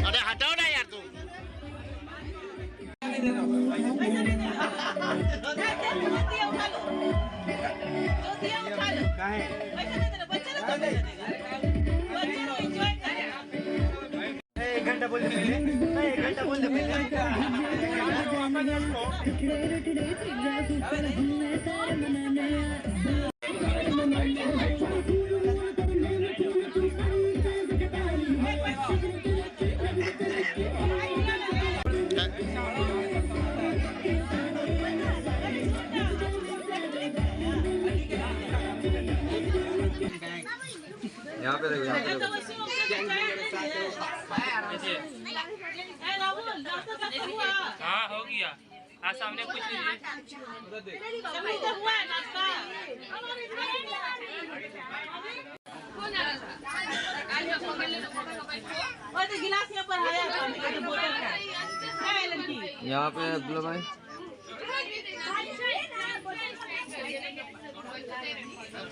अरे हटाओ ना यार तुम। एक घंटा बोलने पहले, एक घंटा बोलने पहले। यहाँ पे देखो, यहाँ पे देखो। हाँ हो गया। हाँ सामने कुछ नहीं यहाँ पे अब्दुल्ला भाई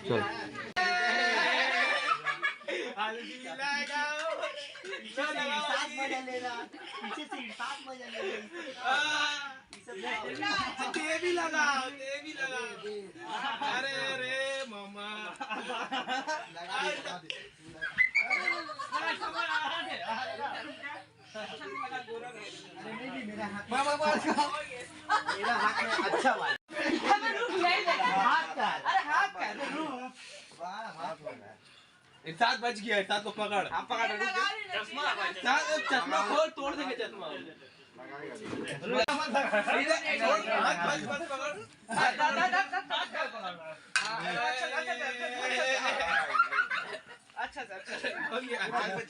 चल साथ मजा ले रहा, पीछे से साथ मजा ले रहा। दे भी लगा। अरे रे मामा मामा मेरा हाथ में अच्छा वाला हाथ का, अरे हाथ का एक साथ बच गया, एक साथ को पकड़। आप पकड़ चश्मा खोल, तोड़ देंगे चश्मा। अच्छा हो गया,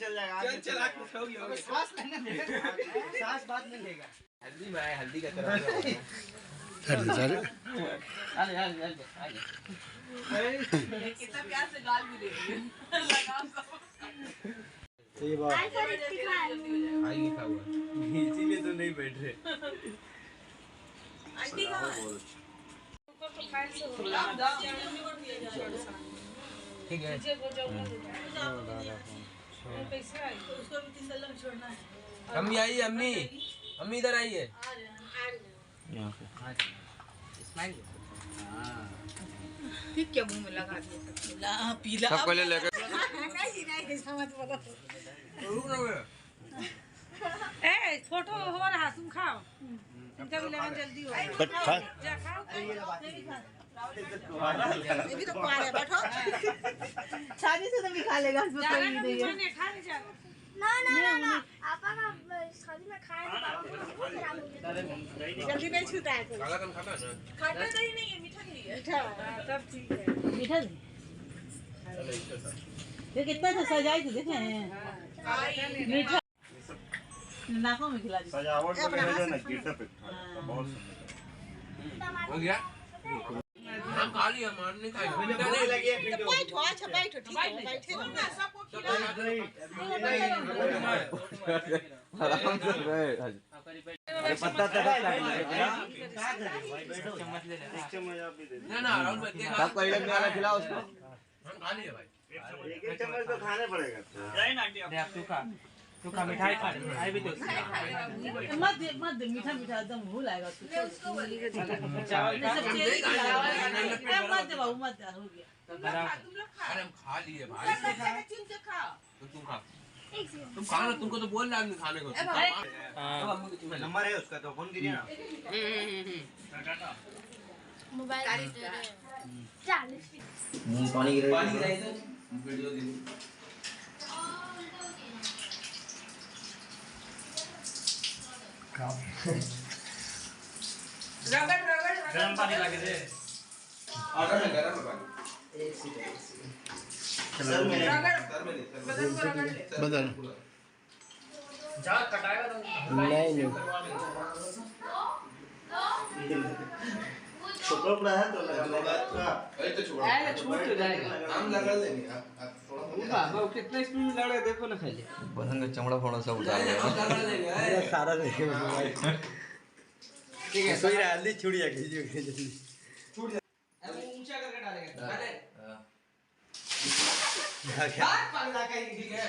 चल जाएगा। चल हो गया। सांस लेने देगा, सांस बाद में लेगा। हल्दी में हल्दी का तरह कितना प्यार से गाल भी दे रही है। सही बात। आई लिखा हुआ, इसीलिए तो नहीं बैठ रहे। ठीक है। अम्मी आई, अम्मी इधर आई है। ठीक क्या मुंह में लगा दिया पीला सब पहले लेकर नहीं समझ बोलो ए फोटो हो रहा तुम खाओ तुमका भी लगन जल्दी हो जा खाओ ये भी तो खा रहे बैठो शादी से तो भी खा लेगा उसमें कोई नहीं है खा ले जा ना आपा का शादी में खाए तो जल्दी नहीं छूटा है काला कन खाता है ना, खाटा दही नहीं है मीठा नहीं है मीठा सब ठीक है मीठा ये कितना अच्छा सजाई तो देखे मीठा नाकों में खिला दी सजावट तो मेरे जो ना गेटअप पे बहुत हो गया। हम खा लिया, मारने का नहीं लगी है। बैठो अच्छा बैठो ठीक है बैठे ना सबको खिला आराम से रहे। अरे पत्ता तक एक चम्मच आप भी दे दो। ना आराम से देखा। सबको एक वाला खिलाओ उसको। हम खा लिए भाई। एक चम्मच तो खाने पड़ेगा। तू का मिठाई खा ले आई भी तो मत मीठा मीठा एकदम भूल आएगा उसको चावल ये सब चेरी खिलाओ मत बाबू मत हो गया अरे हम खा लिए भाई तो तुम खा तुम खाना तुमको तो बोल रहा है खाने को नंबर है उसका तो फोन कीजिए ना मोबाइल पानी गिर रहा है वीडियो दी गरम पानी लगे दे ऑर्डर में गरम पानी सर मैंने बदल जा कटाएगा तो नहीं छोटा पड़ा है तो अरे तो छोड़ो छूट तो जाएगा हम लगा लेंगे आप थोड़ा वो कितना स्पीड में लड़ रहे देखो ना खाली बदन का चमड़ा फोड़ा सब उतार हम लगा लेंगे सारा देखिए ठीक है सोई रहा छुड़ जा जल्दी ऊंचा करके डालेंगे अरे हां क्या पागल का ठीक है